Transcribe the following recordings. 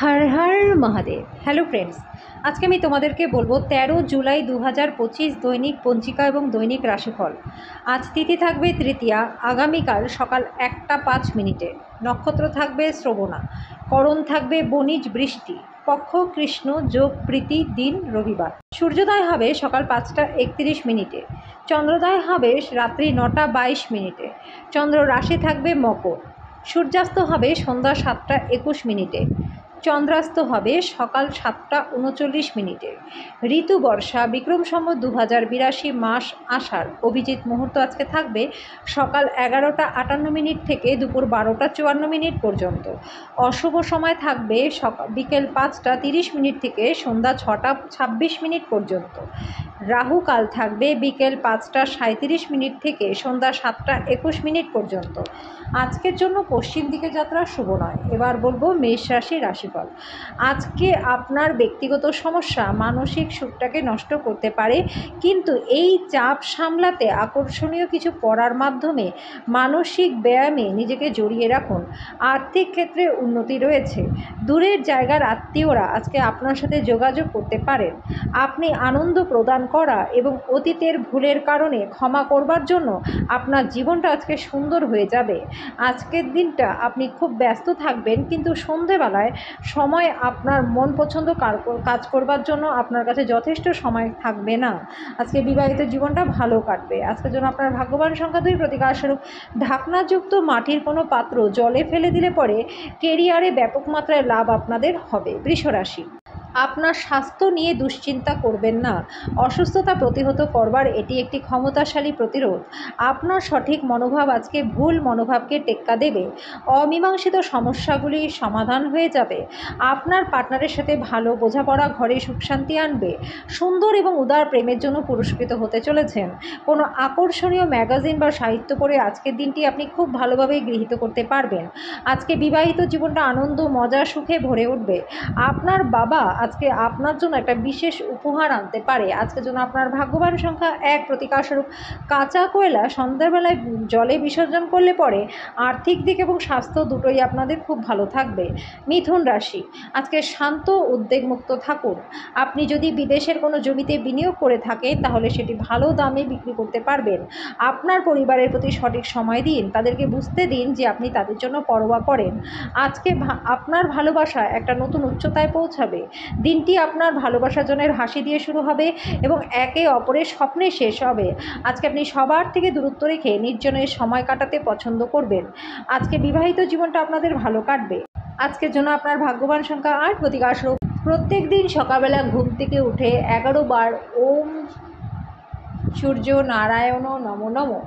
Har Har Mahadev. Hello friends, আজকে আমি তোমাদেরকে বলবো 13 জুলাই 2025 দৈনিক পঞ্জিকা এবং দৈনিক রাশিফল। আজ তিথি থাকবে তৃতীয়া, আগামীকাল সকাল 1টা 5 মিনিটে। নক্ষত্র থাকবে শ্রবণা, করণ থাকবে বণিজ বৃষ্টি, পক্ষ কৃষ্ণ, যোগ প্রীতি, দিন রবিবার। সূর্যোদয় হবে সকাল 5টা 31 মিনিটে, চন্দ্রোদয় হবে রাত্রি 9টা 22 মিনিটে। চন্দ্র রাশি থাকবে মকর। সূর্যাস্ত হবে সন্ধ্যা 7টা 21 মিনিটে, চন্দ্রাস্ত হবে সকাল 7টা 39 মিনিটে। ঋতু বর্ষা, বিক্রম সম্বত 2082, মাস আষাঢ়। অভিজিৎ মুহূর্ত আজকে থাকবে সকাল 11টা 58 মিনিট থেকে দুপুর 12টা 54 মিনিট পর্যন্ত। অশুভ সময় থাকবে বিকেল 5টা 30 মিনিট থেকে সন্ধ্যা 6টা 26 মিনিট পর্যন্ত। রাহু কাল থাকবে বিকেল 5টা 37 মিনিট থেকে সন্ধ্যা 7টা 21 মিনিট পর্যন্ত। আজকের জন্য পশ্চিম দিকে যাত্রা শুভ নয়। এবার বলবো মেষ রাশি রাশিফল। আজকে আপনার ব্যক্তিগত সমস্যা মানসিক সুখটাকে নষ্ট করতে পারে, কিন্তু এই চাপ সামলাতে আকর্ষণীয় কিছু করার মাধ্যমে মানসিক ব্যায়ামে নিজেকে জড়িয়ে রাখুন। আর্থিক ক্ষেত্রে উন্নতি রয়েছে। দূরের জায়গার আত্মীয়রা আজকে আপনার সাথে যোগাযোগ করতে পারেন। আপনি আনন্দ প্রদান করা এবং অতীতের ভুলের কারণে ক্ষমা করবার জন্য আপনার জীবনটা আজকে সুন্দর হয়ে যাবে। আজকের দিনটা আপনি খুব ব্যস্ত থাকবেন, কিন্তু সন্ধেবেলায় সময় আপনার মন পছন্দ কাজ করবার জন্য আপনার কাছে যথেষ্ট সময় থাকবে না। আজকে বিবাহিত জীবনটা ভালো কাটবে। আজকের জন্য আপনার ভাগ্যবান সংখ্যা 2, প্রতিকারস্বরূপ ঢাকনাযুক্ত মাটির কোনো পাত্র জলে ফেলে দিলে পরে কেরিয়ারে ব্যাপক মাত্রায় লাভ আপনাদের হবে। বৃষরাশি, আপনার স্বাস্থ্য নিয়ে দুশ্চিন্তা করবেন না। অসুস্থতা প্রতিহত করবার এটি একটি ক্ষমতাশালী প্রতিরোধ। আপনার সঠিক মনোভাব আজকে ভুল মনোভাবকে টেক্কা দেবে। অমীমাংসিত সমস্যাগুলির সমাধান হয়ে যাবে। আপনার পার্টনারের সাথে ভালো বোঝাপড়া ঘরে সুখ শান্তি আনবে। সুন্দর এবং উদার প্রেমের জন্য পুরস্কৃত হতে চলেছেন। কোনো আকর্ষণীয় ম্যাগাজিন বা সাহিত্য পড়ে আজকের দিনটি আপনি খুব ভালোভাবে গৃহীত করতে পারবেন। আজকে বিবাহিত জীবনটা আনন্দ মজা সুখে ভরে উঠবে। আপনার বাবা আজকে আপনার জন্য একটা বিশেষ উপহার আনতে পারে। আজকের জন্য আপনার ভাগ্যবান সংখ্যা 1, প্রতিকারস্বরূপ কাঁচা কয়লা সন্ধ্যাবেলায় জলে বিসর্জন করলে পরে আর্থিক দিক এবং স্বাস্থ্য দুটোই আপনাদের খুব ভালো থাকবে। মিথুন রাশি, আজকে শান্ত উদ্বেগমুক্ত থাকুন। আপনি যদি বিদেশের কোনো জমিতে বিনিয়োগ করে থাকেন তাহলে সেটি ভালো দামে বিক্রি করতে পারবেন। আপনার পরিবারের প্রতি সঠিক সময় দিন, তাদেরকে বুঝতে দিন যে আপনি তাদের জন্য পরোয়া করেন। আজকে আপনার ভালোবাসা একটা নতুন উচ্চতায় পৌঁছাবে। দিনটি আপনার ভালোবাসাজনের হাসি দিয়ে শুরু হবে এবং একে অপরের স্বপ্নে শেষ হবে। আজকে আপনি সবার থেকে দূরত্ব রেখে নির্জনের সময় কাটাতে পছন্দ করবেন। আজকে বিবাহিত জীবনটা আপনাদের ভালো কাটবে। আজকের জন্য আপনার ভাগ্যবান সংখ্যা 8, প্রতিকারস্বরূপ প্রত্যেক দিন সকালবেলা ঘুম থেকে উঠে 11 বার ওম সূর্য নারায়ণ নমো নমো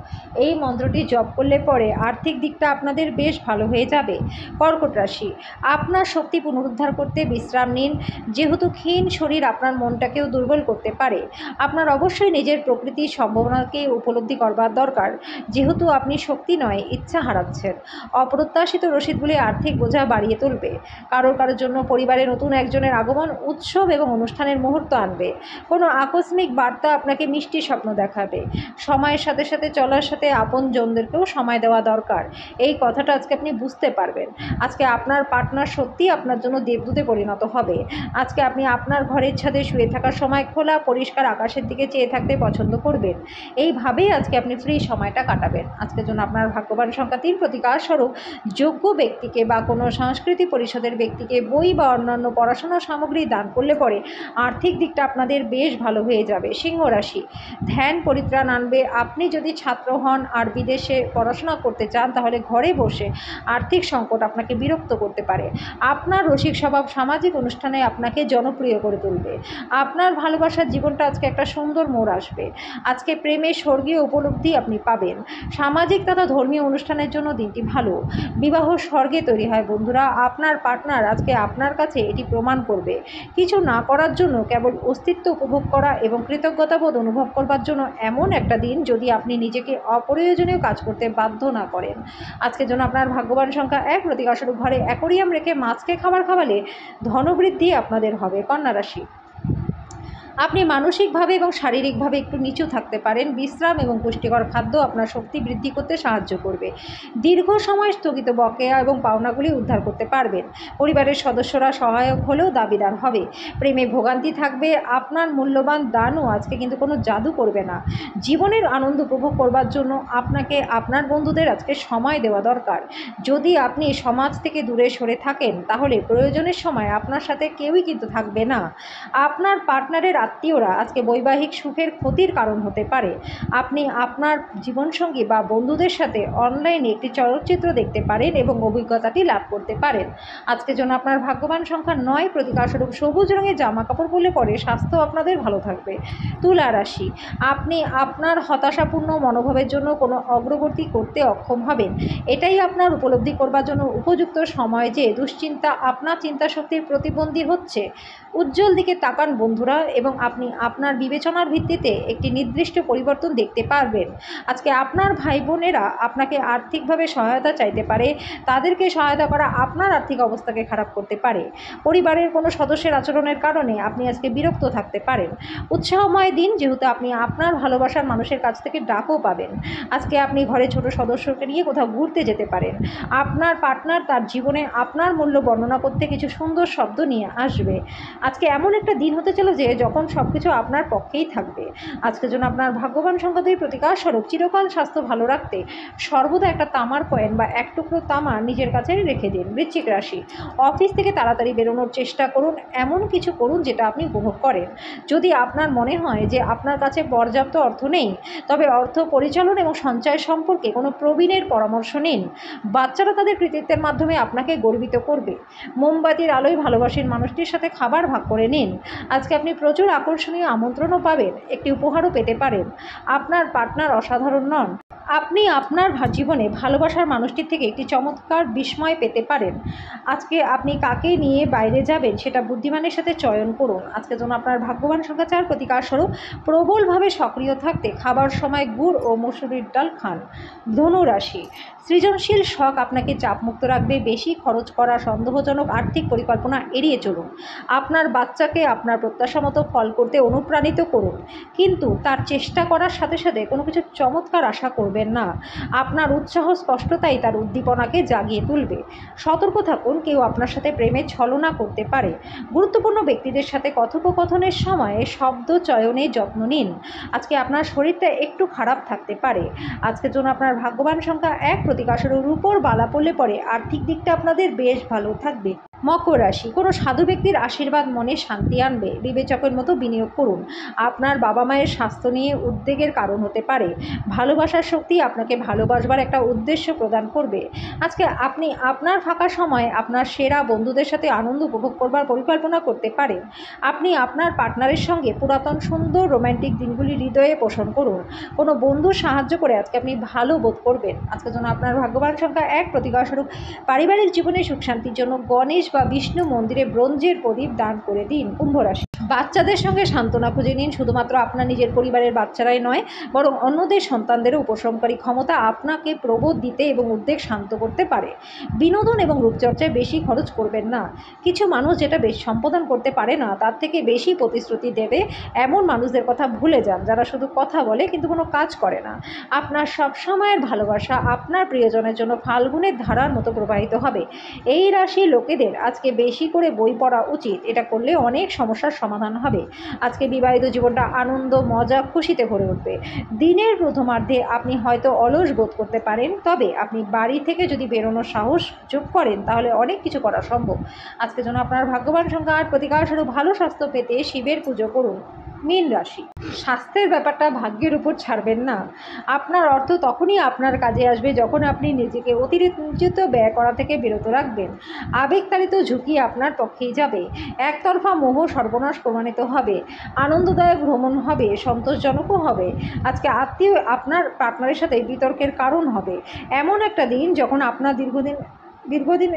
এই মন্ত্রটি জপ করলে পরে আর্থিক দিকটা আপনাদের বেশ ভালো হয়ে যাবে। কর্কট রাশি, আপনার শক্তি পুনরুদ্ধার করতে বিশ্রাম নিন। যেহেতু ক্ষীণ শরীর আপনার মনটাকেও দুর্বল করতে পারে। আপনার অবশ্যই নিজের প্রকৃতির সম্ভাবনাকে উপলব্ধি করবার দরকার, যেহেতু আপনি শক্তি নয় ইচ্ছা হারাচ্ছেন। অপ্রত্যাশিত রসিদগুলি আর্থিক বোঝা বাড়িয়ে তুলবে। কারোর জন্য পরিবারে নতুন একজনের আগমন উৎসব এবং অনুষ্ঠানের মুহূর্ত আনবে। কোনো আকস্মিক বার্তা আপনাকে মিষ্টি স্বপ্ন দেখাবে। সময়ের সাথে সাথে চলার সাথে আপনজনদেরকেও সময় দেওয়া দরকার। এই কথাটা আজকে আপনি বুঝতে পারবেন। আজকে আপনার পার্টনার সত্যি আপনার জন্য দেবদূতে পরিণত হবে। আজকে আপনি আপনার ঘরের ছাদে শুয়ে থাকার সময় খোলা পরিষ্কার আকাশের দিকে চেয়ে থাকতে পছন্দ করবেন। এইভাবেই আজকে আপনি ফ্রি সময়টা কাটাবেন। আজকের জন্য আপনার ভাগ্যবান সংখ্যা 3, প্রতিকারস্বরূপ যোগ্য ব্যক্তিকে বা কোনো সংস্কৃতি পরিষদের ব্যক্তিকে বই বা অন্যান্য পড়াশোনার সামগ্রী দান করলে পরে আর্থিক দিকটা আপনাদের বেশ ভালো হয়ে যাবে। সিংহ রাশি, ধ্যান পরিত্রাণ আনবে। আপনি যদি ছাত্র হন আর বিদেশে পড়াশোনা করতে চান তাহলে ঘরে বসে আর্থিক সংকট আপনাকে বিরক্ত করতে পারে। আপনার রসিক স্বভাব সামাজিক অনুষ্ঠানে আপনাকে জনপ্রিয় করে তুলবে। আপনার ভালোবাসার জীবনটা আজকে একটা সুন্দর মোড় আসবে। আজকে প্রেমের স্বর্গীয় উপলব্ধি আপনি পাবেন। সামাজিক তথা ধর্মীয় অনুষ্ঠানের জন্য দিনটি ভালো। বিবাহ স্বর্গে তৈরি হয় বন্ধুরা। আপনার পার্টনার আজকে আপনার কাছে এটি প্রমাণ করবে। কিছু না করার জন্য কেবল অস্তিত্ব উপভোগ করা এবং কৃতজ্ঞতাবোধ অনুভব করবার জন্য এমন একটা দিন যদি আপনি নিজেকে অপ্রয়োজনীয় কাজ করতে বাধ্য না করেন। আজকের জন্য আপনার ভাগ্যবান সংখ্যা 1, প্রতিকারস্বরূপ ঘরে অ্যাকোরিয়াম রেখে মাছকে খাবার খাওয়ালে ধনবৃদ্ধি আপনাদের হবে। কন্যা রাশি, আপনি মানসিকভাবে এবং শারীরিকভাবে একটু নিচু থাকতে পারেন। বিশ্রাম এবং পুষ্টিকর খাদ্য আপনার শক্তি বৃদ্ধি করতে সাহায্য করবে। দীর্ঘ সময় স্থগিত বকেয়া এবং পাওনাগুলি উদ্ধার করতে পারবেন। পরিবারের সদস্যরা সহায়ক হলেও দাবিদার হবে। প্রেমে ভোগান্তি থাকবে। আপনার মূল্যবান দানও আজকে কিন্তু কোনো জাদু করবে না। জীবনের আনন্দ উপভোগ করবার জন্য আপনাকে আপনার বন্ধুদের আজকে সময় দেওয়া দরকার। যদি আপনি সমাজ থেকে দূরে সরে থাকেন তাহলে প্রয়োজনের সময় আপনার সাথে কেউই কিন্তু থাকবে না। আপনার পার্টনারের আত্মীয়রা আজকে বৈবাহিক সুখের ক্ষতির কারণ হতে পারে। আপনি আপনার জীবনসঙ্গী বা বন্ধুদের সাথে অনলাইনে একটি চলচ্চিত্র দেখতে পারেন এবং অভিজ্ঞতাটি লাভ করতে পারেন। আজকের জন্য আপনার ভাগ্যবান সংখ্যা ৯, প্রতিকারস্বরূপ সবুজ রঙের জামা কাপড় পরলে পরে স্বাস্থ্য আপনাদের ভালো থাকবে। তুলা রাশি, আপনি আপনার হতাশাপূর্ণ মনোভাবের জন্য কোনো অগ্রগতি করতে অক্ষম হবেন। এটাই আপনার উপলব্ধি করবার জন্য উপযুক্ত সময় যে দুশ্চিন্তা আপনার চিন্তাশক্তির প্রতিবন্ধী হচ্ছে। উজ্জ্বল দিকে তাকান বন্ধুরা, এবং আপনি আপনার বিবেচনার ভিত্তিতে একটি নির্দিষ্ট পরিবর্তন দেখতে পারবেন। আজকে আপনার ভাই বোনেরা আপনাকে আর্থিকভাবে সহায়তা চাইতে পারে। তাদেরকে সহায়তা করা আপনার আর্থিক অবস্থাকে খারাপ করতে পারে। পরিবারের কোনো সদস্যের আচরণের কারণে আপনি আজকে বিরক্ত থাকতে পারেন। উৎসাহময় দিন, যেহেতু আপনি আপনার ভালোবাসার মানুষের কাছ থেকে ডাকও পাবেন। আজকে আপনি ঘরে ছোট সদস্যকে নিয়ে কোথাও ঘুরতে যেতে পারেন। আপনার পার্টনার তার জীবনে আপনার মূল্য বর্ণনা করতে কিছু সুন্দর শব্দ নিয়ে আসবে। আজকে এমন একটা দিন হতে চলেছে যখন সব কিছু আপনার পক্ষেই থাকবে। আজকের জন্য আপনার ভাগ্যবান সংখ্যা ২, প্রতিকারস্বরূপ চিরকাল স্বাস্থ্য ভালো রাখতে সর্বদা একটা তামার কয়েন বা এক টুকরো তামা নিজের কাছে রেখে দিন। বৃশ্চিক রাশি, অফিস থেকে তাড়াতাড়ি বেরোনোর চেষ্টা করুন। এমন কিছু করুন যেটা আপনি উপভোগ করেন। যদি আপনার মনে হয় যে আপনার কাছে পর্যাপ্ত অর্থ নেই, তবে অর্থ পরিচালন এবং সঞ্চয় সম্পর্কে কোনো প্রবীণের পরামর্শ নিন। বাচ্চারা তাদের কৃতিত্বের মাধ্যমে আপনাকে গর্বিত করবে। মোমবাতির আলোয় ভালোবাসেন মানুষটির সাথে খাবার ভাগ করে নিন। আজকে আপনি প্রচুর আকর্ষণীয় আমন্ত্রণও পাবেন, একটি উপহারও পেতে পারেন। আপনার পার্টনার অসাধারণ নন। আপনি আপনার জীবনে ভালোবাসার মানুষটির থেকে একটি চমৎকার বিস্ময় পেতে পারেন। আজকে আপনি কাকে নিয়ে বাইরে যাবেন সেটা বুদ্ধিমানের সাথে চয়ন করুন। আজকের জন্য আপনার ভাগ্যবান সংখ্যা ৪, প্রতিকারস্বরূপ প্রবলভাবে সক্রিয় থাকতে খাবার সময় গুড় ও মসুরির ডাল খান। ধনু রাশি, সৃজনশীল শখ আপনাকে চাপমুক্ত রাখবে। বেশি খরচ করা, সন্দেহজনক আর্থিক পরিকল্পনা এড়িয়ে চলুন। আপনার বাচ্চাকে আপনার প্রত্যাশা মতো ফল করতে অনুপ্রাণিত করুন, কিন্তু তার চেষ্টা করার সাথে সাথে কোনো কিছু চমৎকার আশা করবেন না। আপনার উৎসাহ স্পষ্টতাই তার উদ্দীপনাকে জাগিয়ে তুলবে। সতর্ক থাকুন, কেউ আপনার সাথে প্রেমে ছলনা করতে পারে। গুরুত্বপূর্ণ ব্যক্তিদের সাথে কথোপকথনের সময়ে শব্দ চয়নে যত্ন নিন। আজকে আপনার শরীরটা একটু খারাপ থাকতে পারে। আজকের জন্য আপনার ভাগ্যবান সংখ্যা ১, প্রতিকারস্বরূপ রূপোর বালা পড়লে পরে আর্থিক দিকটা আপনাদের বেশ ভালো থাকবে। মকর রাশি, কোনো সাধু ব্যক্তির আশীর্বাদ মনে শান্তি আনবে। বিবেচকের মতো বিনিয়োগ করুন। আপনার বাবা মায়ের স্বাস্থ্য নিয়ে উদ্বেগের কারণ হতে পারে। ভালোবাসার শক্তি আপনাকে ভালোবাসবার একটা উদ্দেশ্য প্রদান করবে। আজকে আপনি আপনার ফাঁকা সময়ে আপনার সেরা বন্ধুদের সাথে আনন্দ উপভোগ করবার পরিকল্পনা করতে পারেন। আপনি আপনার পার্টনারের সঙ্গে পুরাতন সুন্দর রোম্যান্টিক দিনগুলি হৃদয়ে পোষণ করুন। কোনো বন্ধুর সাহায্য করে আজকে আপনি ভালো বোধ করবেন। আজকের জন্য আপনার ভাগ্যবান সংখ্যা ১, প্রতিকারস্বরূপ পারিবারিক জীবনে সুখ শান্তির জন্য গণেশ বা বিষ্ণু মন্দিরে ব্রোঞ্জের প্রদীপ দান করে দিন। কুম্ভ রাশি, বাচ্চাদের সঙ্গে সান্ত্বনা খুঁজে নিন। শুধুমাত্র আপনার নিজের পরিবারের বাচ্চারাই নয়, বরং অন্যদের সন্তানদেরও উপশমকারী ক্ষমতা আপনাকে প্রবোধ দিতে এবং উদ্বেগ শান্ত করতে পারে। বিনোদন এবং রূপচর্চায় বেশি খরচ করবেন না। কিছু মানুষ যেটা বেশ সম্পাদন করতে পারে না তার থেকে বেশি প্রতিশ্রুতি দেবে এমন মানুষদের কথা ভুলে যান, যারা শুধু কথা বলে কিন্তু কোনো কাজ করে না। আপনার সব সময়ের ভালোবাসা আপনার প্রিয়জনের জন্য ফাল্গুনের ধারার মতো প্রবাহিত হবে। এই রাশি লোকেদের আজকে বেশি করে বই পড়া উচিত। এটা করলে অনেক সমস্যার সমাধান হবে। আজকে বিবাহিত জীবনটা আনন্দ, মজা, খুশিতে ভরে উঠবে। দিনের প্রথমার্ধে আপনি হয়তো অলস বোধ করতে পারেন, তবে আপনি বাড়ি থেকে যদি বেরোনোর সাহস যোগ করেন তাহলে অনেক কিছু করা সম্ভব। আজকের জন্য আপনার ভাগ্যবান সংখ্যা ৮, প্রতিকারস্বরূপ ভালো স্বাস্থ্য পেতে শিবের পুজো করুন। মীন রাশি, স্বাস্থ্যের ব্যাপারটা ভাগ্যের উপর ছাড়বেন না। আপনার অর্থ তখনই আপনার কাজে আসবে যখন আপনি নিজেকে অতিরিক্ত ব্যয় করা থেকে বিরত রাখবেন। আবেগতাড়িত ঝুঁকি আপনার পক্ষেই যাবে। একতরফা মোহ সর্বনাশ প্রমাণিত হবে। আনন্দদায়ক ভ্রমণ হবে, সন্তোষজনকও হবে। আজকে আত্মীয় আপনার পার্টনারের সাথে বিতর্কের কারণ হবে। এমন একটা দিন যখন আপনার দীর্ঘদিন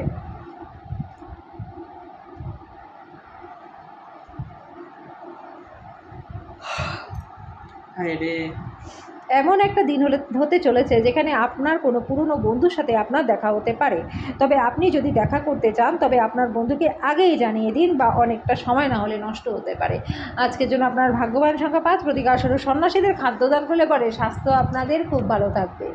হায় রে। এমন একটা দিন হতে চলেছে যেখানে আপনার কোনো পুরনো বন্ধুর সাথে আপনার দেখা হতে পারে। তবে আপনি যদি দেখা করতে চান তবে আপনার বন্ধুকে আগেই জানিয়ে দিন, বা অনেকটা সময় না হলে নষ্ট হতে পারে। আজকের জন্য আপনার ভাগ্যবান সংখ্যা 5, প্রতিকারস্বরূপ সন্ন্যাসীদের খাদ্যদান করলে পরে স্বাস্থ্য আপনাদের খুব ভালো থাকবে।